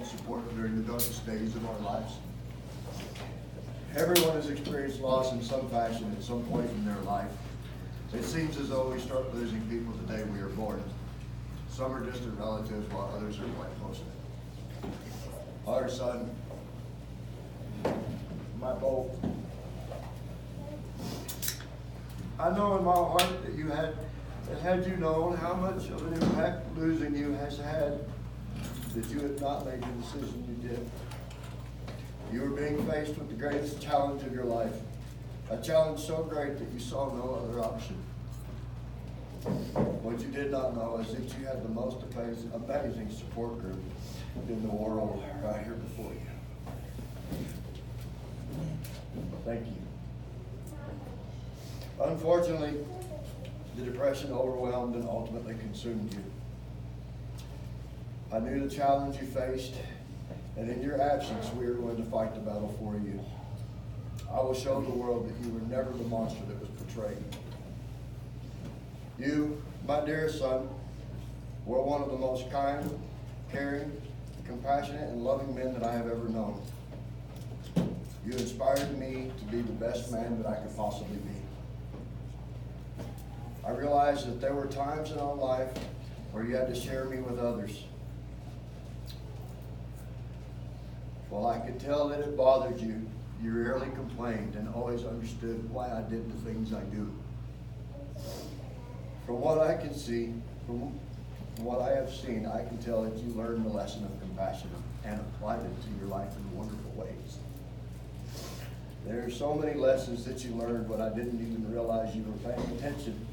support during the darkest days of our lives. Everyone has experienced loss in some fashion at some point in their life. It seems as though we start losing people the day we are born. Some are distant relatives, while others are quite close. Our son, my Bo, I know in my heart that had you known how much of an impact losing you has had, that you had not made the decision you did. You were being faced with the greatest challenge of your life, a challenge so great that you saw no other option. What you did not know is that you had the most amazing support group in the world right here before you. Thank you. Unfortunately, the depression overwhelmed and ultimately consumed you. I knew the challenge you faced, and in your absence, we are going to fight the battle for you. I will show the world that you were never the monster that was portrayed. You, my dearest son, were one of the most kind, caring, compassionate, and loving men that I have ever known. You inspired me to be the best man that I could possibly be. I realized that there were times in our life where you had to share me with others. While I could tell that it bothered you, you rarely complained and always understood why I did the things I do. From what I can see, from what I have seen, I can tell that you learned the lesson of compassion and applied it to your life in wonderful ways. There are so many lessons that you learned, but I didn't even realize you were paying attention.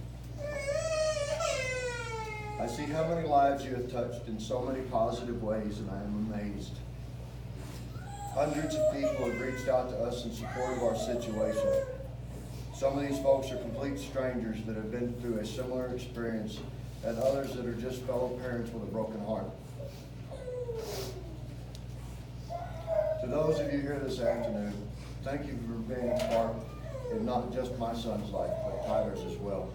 I see how many lives you have touched in so many positive ways, and I am amazed. Hundreds of people have reached out to us in support of our situation. Some of these folks are complete strangers that have been through a similar experience, and others that are just fellow parents with a broken heart. To those of you here this afternoon, thank you for being a part in not just my son's life, but Tyler's as well.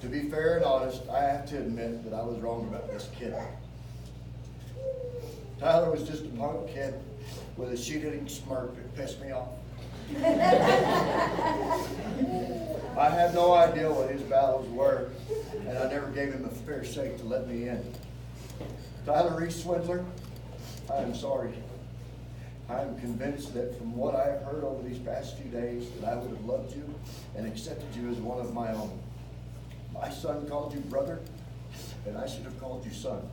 To be fair and honest, I have to admit that I was wrong about this kid. Tyler was just a punk kid with a sheet-eating smirk that pissed me off. I had no idea what his battles were, and I never gave him a fair shake to let me in. Tyler Reese Swindler, I am sorry. I am convinced that from what I have heard over these past few days, that I would have loved you and accepted you as one of my own. My son called you brother, and I should have called you son.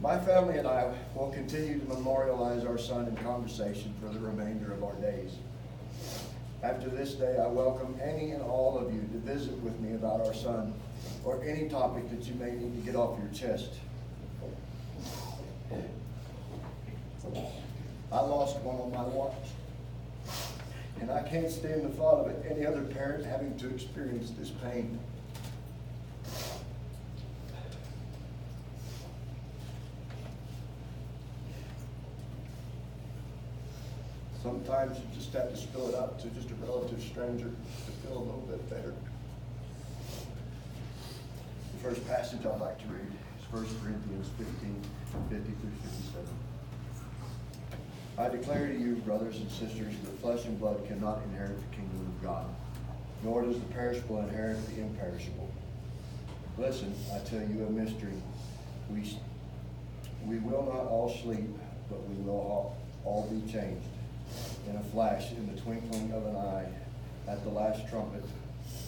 My family and I will continue to memorialize our son in conversation for the remainder of our days. After this day, I welcome any and all of you to visit with me about our son or any topic that you may need to get off your chest. I lost one on my watch, and I can't stand the thought of any other parent having to experience this pain. Sometimes you just have to spill it out to just a relative stranger to feel a little bit better. The first passage I'd like to read is 1 Corinthians 15, 50 through 57. I declare to you, brothers and sisters, that flesh and blood cannot inherit the kingdom of God, nor does the perishable inherit the imperishable. Listen, I tell you a mystery. We will not all sleep, but we will all be changed. In a flash, in the twinkling of an eye, at the last trumpet.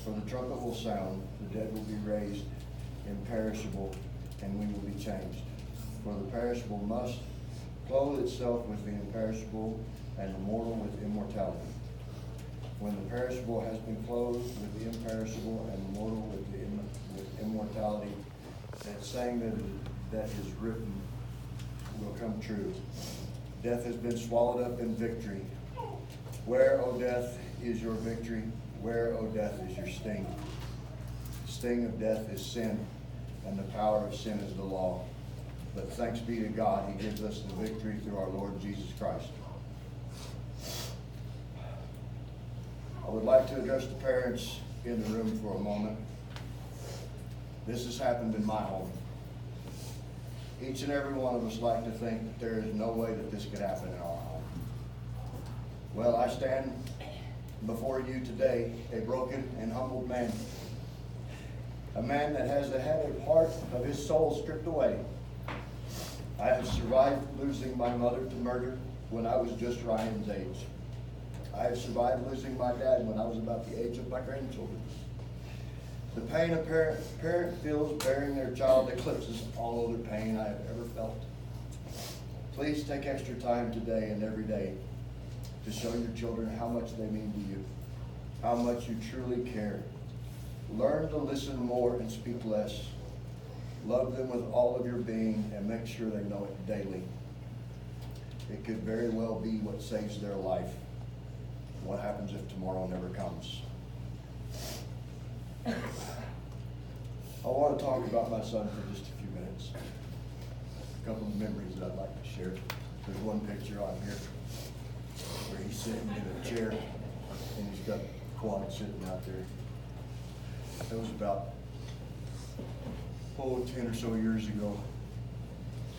For the trumpet will sound, the dead will be raised imperishable, and we will be changed. For the perishable must clothe itself with the imperishable, and the mortal with immortality. When the perishable has been clothed with the imperishable, and the mortal with immortality, that saying that is written will come true. Death has been swallowed up in victory. Where, O death, is your victory? Where, O death, is your sting? The sting of death is sin, and the power of sin is the law. But thanks be to God, He gives us the victory through our Lord Jesus Christ. I would like to address the parents in the room for a moment. This has happened in my home. Each and every one of us like to think that there is no way that this could happen in our home. Well, I stand before you today a broken and humbled man. A man that has had a part of his soul stripped away. I have survived losing my mother to murder when I was just Ryan's age. I have survived losing my dad when I was about the age of my grandchildren. The pain a parent feels bearing their child eclipses all other pain I have ever felt. Please take extra time today and every day to show your children how much they mean to you, how much you truly care. Learn to listen more and speak less. Love them with all of your being and make sure they know it daily. It could very well be what saves their life. What happens if tomorrow never comes? I want to talk about my son for just a few minutes. A couple of memories that I'd like to share. There's one picture on here where he's sitting in a chair and he's got Quad sitting out there. It was about 10 or so years ago.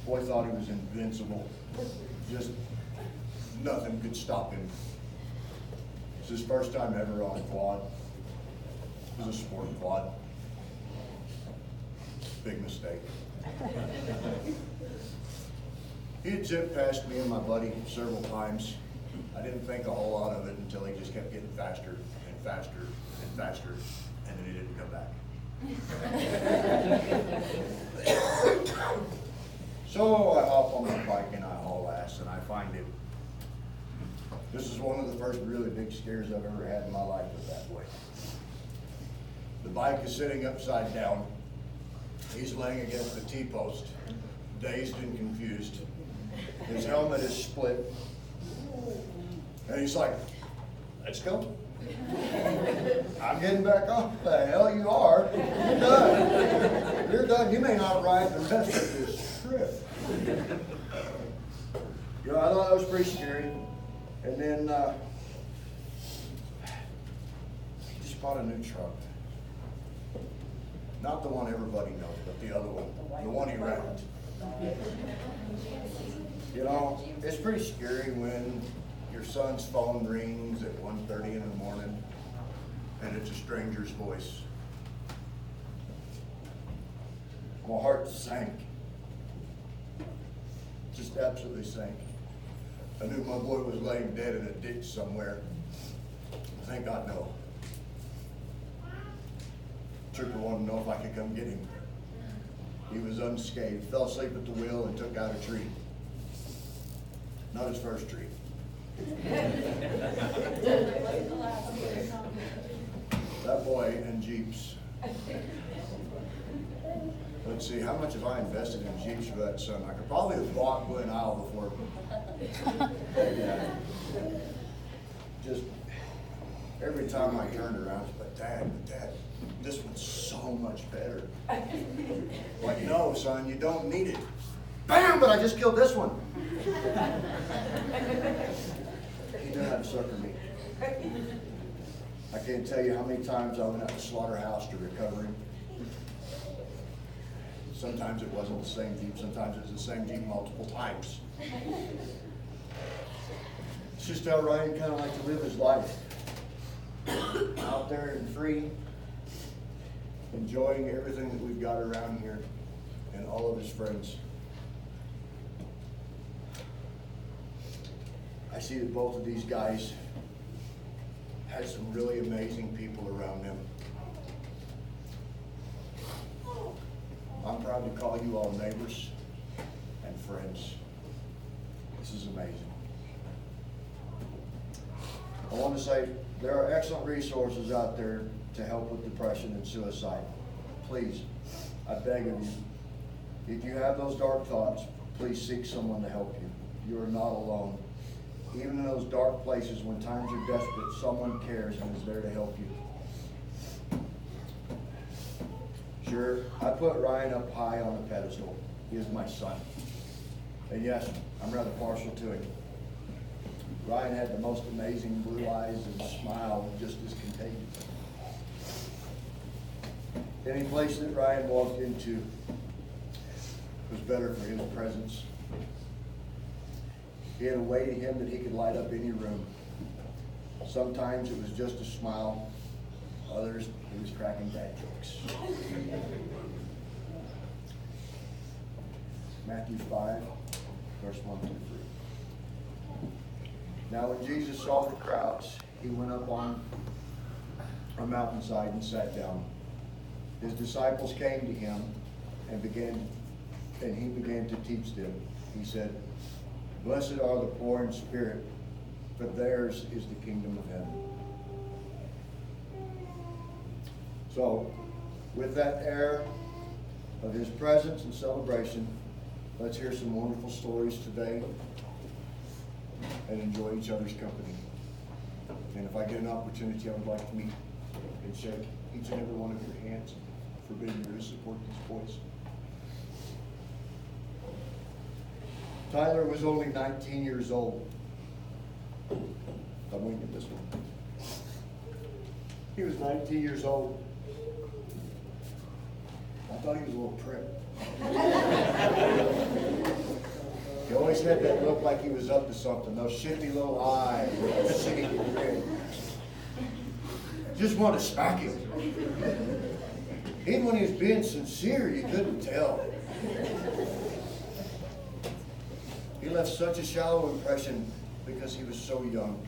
Boy thought he was invincible. Just nothing could stop him. It was his first time ever on a quad. It was a sport quad. Big mistake. He had zipped past me and my buddy several times. I didn't think a whole lot of it until he just kept getting faster and faster and faster, and then he didn't come back. So I hop on my bike and I haul ass and I find him. This is one of the first really big scares I've ever had in my life with that boy. The bike is sitting upside down. He's laying against the T-post, dazed and confused. His helmet is split. And he's like, let's go. I'm getting back on. The hell you are. You're done. You're done. You may not ride the rest of this trip. You know, I thought that was pretty scary. And then he just bought a new truck. Not the one everybody knows, but the other one. The one he wrecked. You know, it's pretty scary when your son's phone rings at 1:30 in the morning and it's a stranger's voice. My heart sank. Just absolutely sank. I knew my boy was laying dead in a ditch somewhere. Thank God, no. Trooper wanted to know if I could come get him. He was unscathed, fell asleep at the wheel and took out a tree. Not his first tree. That boy and Jeeps. Let's see, how much have I invested in Jeeps for that son? I could probably have bought Glen Isle before. Yeah. Just every time I turned around, but Dad, this one's so much better. Like, no, son, you don't need it. Bam! But I just killed this one. He knew how to sucker me. I can't tell you how many times I went out to slaughterhouse to recover him. Sometimes it wasn't the same Jeep. Sometimes it was the same Jeep multiple times. It's just how Ryan kind of liked to live his life. Out there and free, enjoying everything that we've got around here and all of his friends. I see that both of these guys had some really amazing people around them. I'm proud to call you all neighbors and friends. This is amazing. I want to say there are excellent resources out there to help with depression and suicide. Please, I beg of you, if you have those dark thoughts, please seek someone to help you. You are not alone. Even in those dark places when times are desperate, someone cares and is there to help you. Sure, I put Ryan up high on a pedestal. He is my son. And yes, I'm rather partial to him. Ryan had the most amazing blue eyes and smile, just as contagious. Any place that Ryan walked into, was better for his presence. He had a way to him that he could light up any room. Sometimes it was just a smile. Others, he was cracking bad jokes. Matthew 5, verse 1 through 3. Now when Jesus saw the crowds, he went up on a mountainside and sat down. His disciples came to him and he began to teach them. He said, "Blessed are the poor in spirit, for theirs is the kingdom of heaven." So, with that air of his presence and celebration, let's hear some wonderful stories today and enjoy each other's company. And if I get an opportunity, I would like to meet and shake each and every one of your hands, forbidding you to support these boys. Tyler was only 19 years old. I'm winking this one. He was 19 years old. I thought he was a little prick. He always had that look like he was up to something. Those shifty little eyes, those shaky grin. Just want to smack him. Even when he was being sincere, you couldn't tell. He left such a shallow impression because he was so young.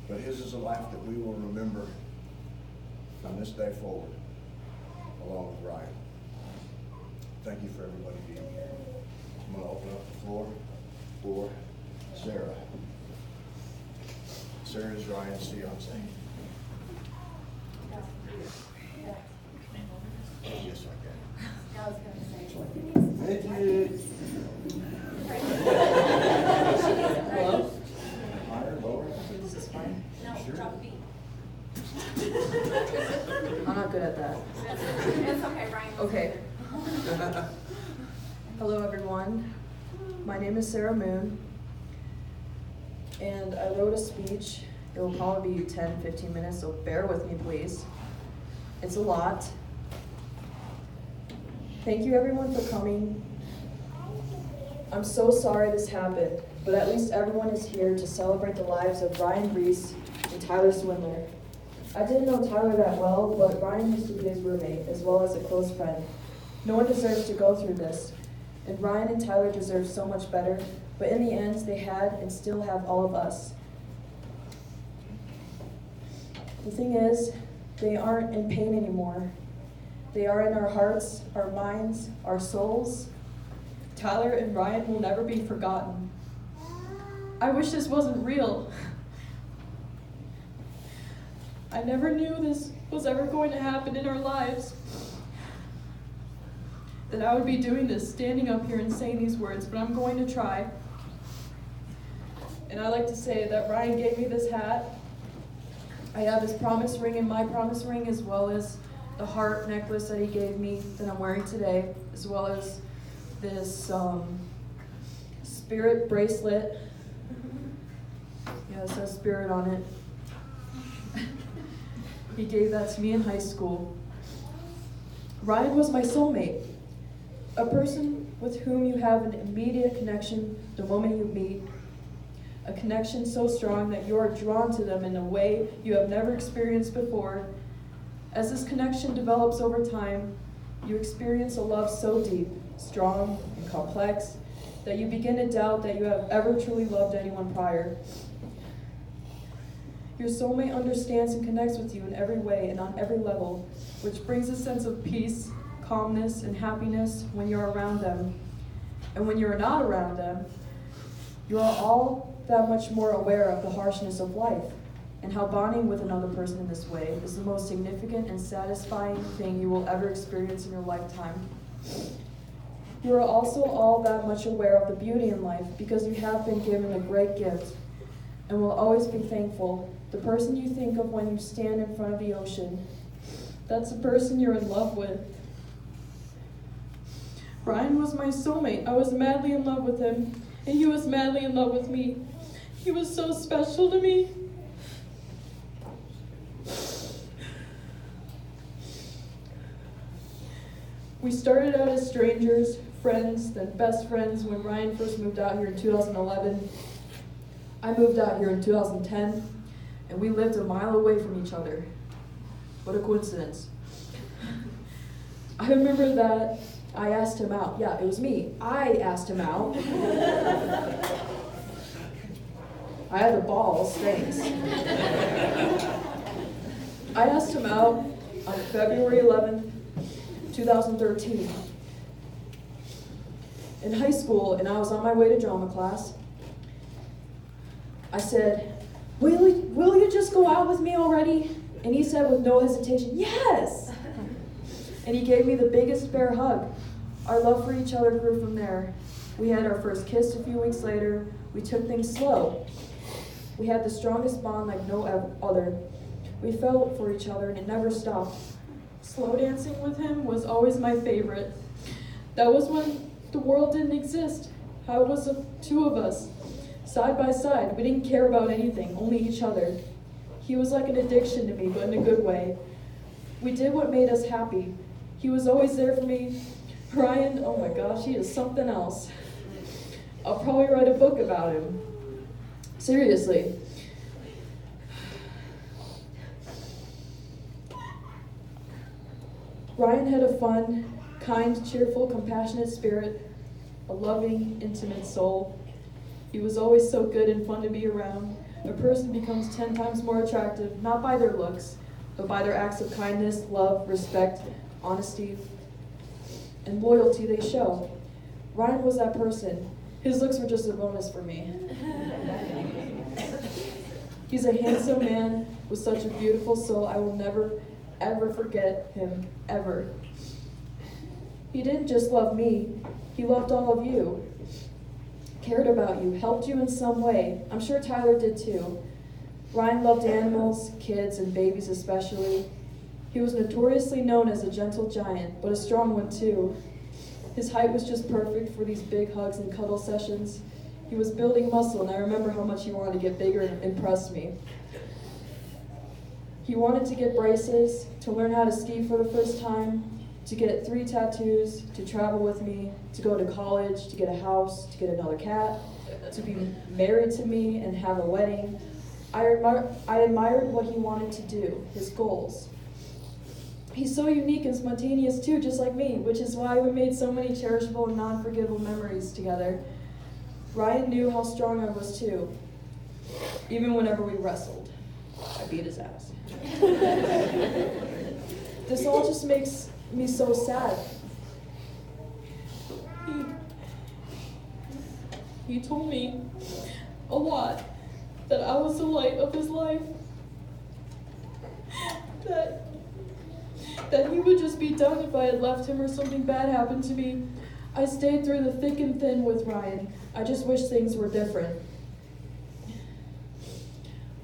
But his is a life that we will remember from this day forward, along with Ryan. Thank you for everybody being here. I'm going to open up the floor for Sarah. Sarah is Ryan's fiance. Yes, I can. I was going to say. Midget. Hello? Higher, lower? This is fine. No, Sure. drop B. I'm not good at that. It's okay, Ryan. Okay. Hello, everyone. My name is Sarah Moon, and I wrote a speech. It will probably be 10-15 minutes, so bear with me, please. It's a lot. Thank you, everyone, for coming. I'm so sorry this happened, but at least everyone is here to celebrate the lives of Ryan Reese and Tyler Swindler. I didn't know Tyler that well, but Ryan used to be his roommate, as well as a close friend. No one deserves to go through this, and Ryan and Tyler deserve so much better, but in the end, they had and still have all of us. The thing is, they aren't in pain anymore. They are in our hearts, our minds, our souls. Tyler and Ryan will never be forgotten. I wish this wasn't real. I never knew this was ever going to happen in our lives. That I would be doing this, standing up here and saying these words, but I'm going to try. And I like to say that Ryan gave me this hat. I have his promise ring and my promise ring, as well as the heart necklace that he gave me that I'm wearing today, as well as this spirit bracelet. Yeah, it says spirit on it. He gave that to me in high school. Ryan was my soulmate, a person with whom you have an immediate connection the moment you meet, a connection so strong that you are drawn to them in a way you have never experienced before. As this connection develops over time, you experience a love so deep, strong, and complex that you begin to doubt that you have ever truly loved anyone prior. Your soulmate understands and connects with you in every way and on every level, which brings a sense of peace, calmness, and happiness when you're around them. And when you're not around them, you are all that much more aware of the harshness of life and how bonding with another person in this way is the most significant and satisfying thing you will ever experience in your lifetime. You are also all that much aware of the beauty in life because you have been given a great gift and will always be thankful. The person you think of when you stand in front of the ocean, that's the person you're in love with. Ryan was my soulmate. I was madly in love with him, and he was madly in love with me. He was so special to me. We started out as strangers, friends, then best friends when Ryan first moved out here in 2011. I moved out here in 2010, and we lived a mile away from each other. What a coincidence. I remember that I asked him out. Yeah, it was me. I asked him out. I had the balls, thanks. I asked him out on February 11th, 2013. In high school, and I was on my way to drama class, I said, will you just go out with me already? And he said with no hesitation, yes! And he gave me the biggest bear hug. Our love for each other grew from there. We had our first kiss a few weeks later. We took things slow. We had the strongest bond like no other. We fell for each other and it never stopped. Slow dancing with him was always my favorite. That was when the world didn't exist. How it was the two of us, side by side. We didn't care about anything, only each other. He was like an addiction to me, but in a good way. We did what made us happy. He was always there for me. Ryan, oh my gosh, he is something else. I'll probably write a book about him. Seriously. Ryan had a fun, kind, cheerful, compassionate spirit, a loving, intimate soul. He was always so good and fun to be around. A person becomes 10 times more attractive, not by their looks, but by their acts of kindness, love, respect, honesty, and loyalty they show. Ryan was that person. His looks were just a bonus for me. He's a handsome man with such a beautiful soul. I will never, ever forget him, ever. He didn't just love me, he loved all of you. Cared about you, helped you in some way. I'm sure Tyler did too. Ryan loved animals, kids, and babies especially. He was notoriously known as a gentle giant, but a strong one too. His height was just perfect for these big hugs and cuddle sessions. He was building muscle, and I remember how much he wanted to get bigger and impress me. He wanted to get braces, to learn how to ski for the first time, to get 3 tattoos, to travel with me, to go to college, to get a house, to get another cat, to be married to me and have a wedding. I admired what he wanted to do, his goals. He's so unique and spontaneous too, just like me, which is why we made so many cherishable and non-forgettable memories together. Ryan knew how strong I was too, even whenever we wrestled. I beat his ass. This all just makes me so sad. He told me a lot, that I was the light of his life, that he would just be done if I had left him or something bad happened to me. I stayed through the thick and thin with Ryan. I just wish things were different.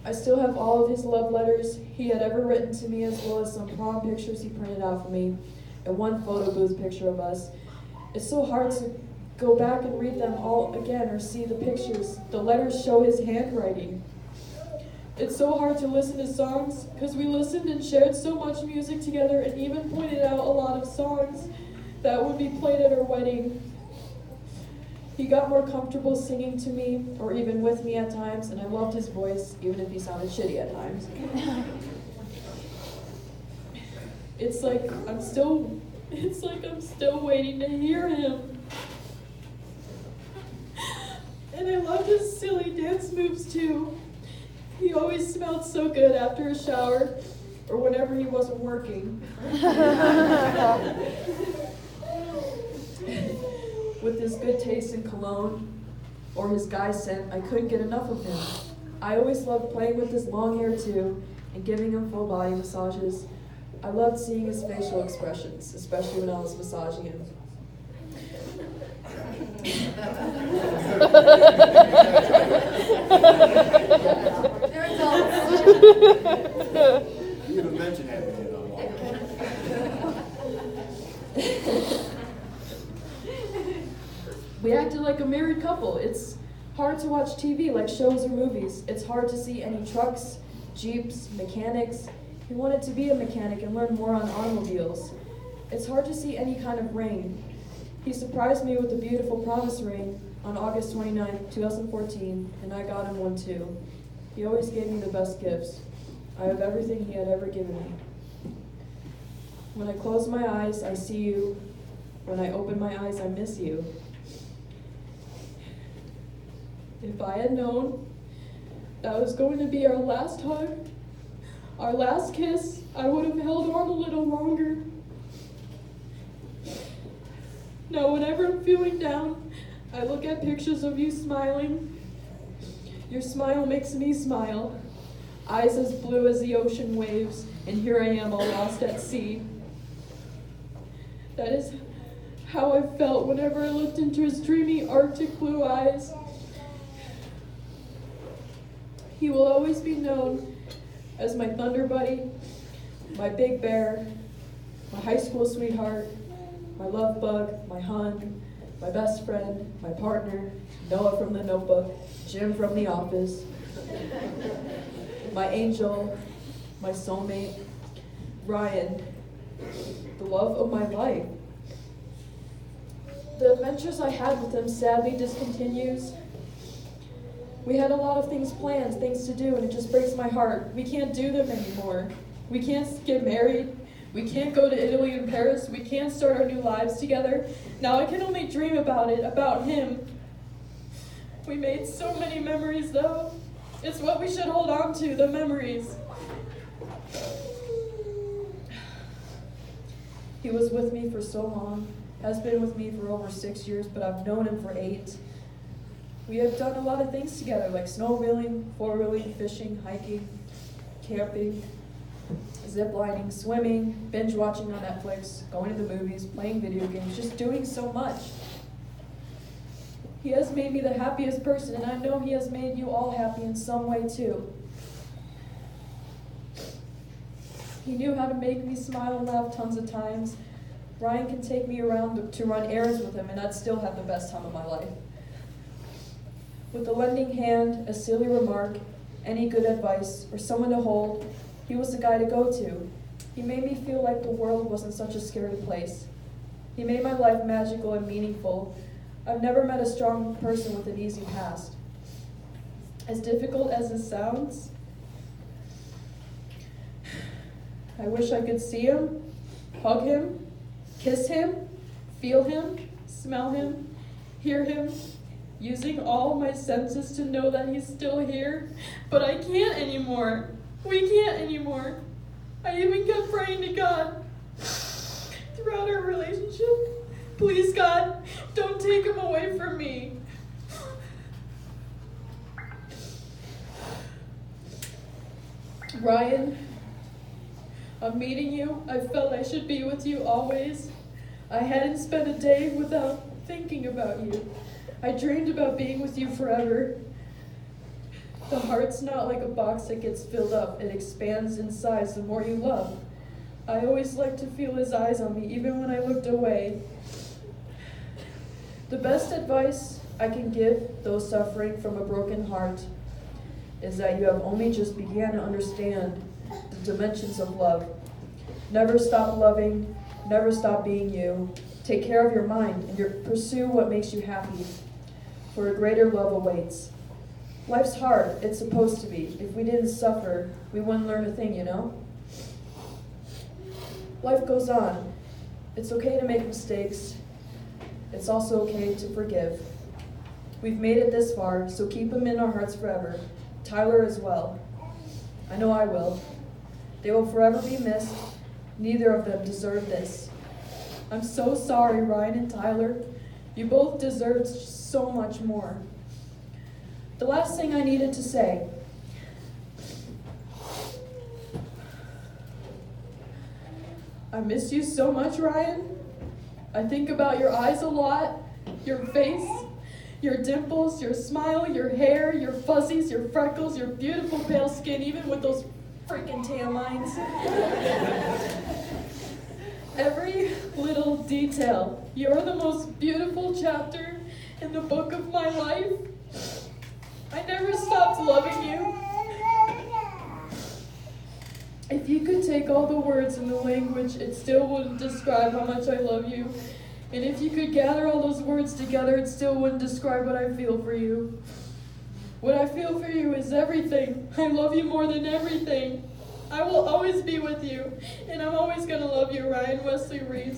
I still have all of his love letters he had ever written to me, as well as some prom pictures he printed out for me, and one photo booth picture of us. It's so hard to go back and read them all again or see the pictures. The letters show his handwriting. It's so hard to listen to songs because we listened and shared so much music together and even pointed out a lot of songs that would be played at our wedding. He got more comfortable singing to me or even with me at times, and I loved his voice even if he sounded shitty at times. It's like I'm still waiting to hear him. And I loved his silly dance moves too. He always smelled so good after a shower or whenever he wasn't working. With his good taste in cologne or his guy scent, I couldn't get enough of him. I always loved playing with his long hair too and giving him full body massages. I loved seeing his facial expressions, especially when I was massaging him. They're adults. You even mentioned having it on wall. We acted like a married couple. It's hard to watch TV like shows or movies. It's hard to see any trucks, jeeps, mechanics. He wanted to be a mechanic and learn more on automobiles. It's hard to see any kind of rain. He surprised me with a beautiful promise ring on August 29, 2014, and I got him one too. He always gave me the best gifts. I have everything he had ever given me. When I close my eyes, I see you. When I open my eyes, I miss you. If I had known that was going to be our last hug, our last kiss, I would have held on a little longer. Now, whenever I'm feeling down, I look at pictures of you smiling. Your smile makes me smile. Eyes as blue as the ocean waves, and here I am all lost at sea. That is how I felt whenever I looked into his dreamy Arctic blue eyes. He will always be known as my thunder buddy, my big bear, my high school sweetheart, my love bug, my hun, my best friend, my partner, Noah from The Notebook, Jim from The Office, my angel, my soulmate, Ryan, the love of my life. The adventures I had with him sadly discontinues. We had a lot of things planned, things to do, and it just breaks my heart. We can't do them anymore. We can't get married. We can't go to Italy and Paris. We can't start our new lives together. Now I can only dream about it, about him. We made so many memories, though. It's what we should hold on to, the memories. He was with me for so long, has been with me for over 6 years, but I've known him for 8. We have done a lot of things together, like snowmobiling, four-wheeling, fishing, hiking, camping, ziplining, swimming, binge watching on Netflix, going to the movies, playing video games, just doing so much. He has made me the happiest person, and I know he has made you all happy in some way too. He knew how to make me smile and laugh tons of times. Ryan can take me around to run errands with him, and I'd still have the best time of my life. With a lending hand, a silly remark, any good advice, or someone to hold, he was the guy to go to. He made me feel like the world wasn't such a scary place. He made my life magical and meaningful. I've never met a strong person with an easy past. As difficult as it sounds, I wish I could see him, hug him, kiss him, feel him, smell him, hear him, using all my senses to know that he's still here, but I can't anymore. We can't anymore. I even kept praying to God throughout our relationship. Please, God, don't take him away from me. Ryan, on meeting you, I felt I should be with you always. I hadn't spent a day without thinking about you. I dreamed about being with you forever. The heart's not like a box that gets filled up. It expands in size the more you love. I always liked to feel his eyes on me, even when I looked away. The best advice I can give those suffering from a broken heart is that you have only just began to understand the dimensions of love. Never stop loving, never stop being you. Take care of your mind and pursue what makes you happy, for a greater love awaits. Life's hard, it's supposed to be. If we didn't suffer, we wouldn't learn a thing, you know? Life goes on. It's okay to make mistakes. It's also okay to forgive. We've made it this far, so keep them in our hearts forever. Tyler as well. I know I will. They will forever be missed. Neither of them deserve this. I'm so sorry, Ryan and Tyler. You both deserved so much more. The last thing I needed to say. I miss you so much, Ryan. I think about your eyes a lot, your face, your dimples, your smile, your hair, your fuzzies, your freckles, your beautiful pale skin, even with those freaking tan lines. Every little detail. You're the most beautiful chapter in the book of my life. I never stopped loving you. If you could take all the words in the language, it still wouldn't describe how much I love you. And if you could gather all those words together, it still wouldn't describe what I feel for you. What I feel for you is everything. I love you more than everything. I will always be with you, and I'm always going to love you, Ryan Wesley Reese.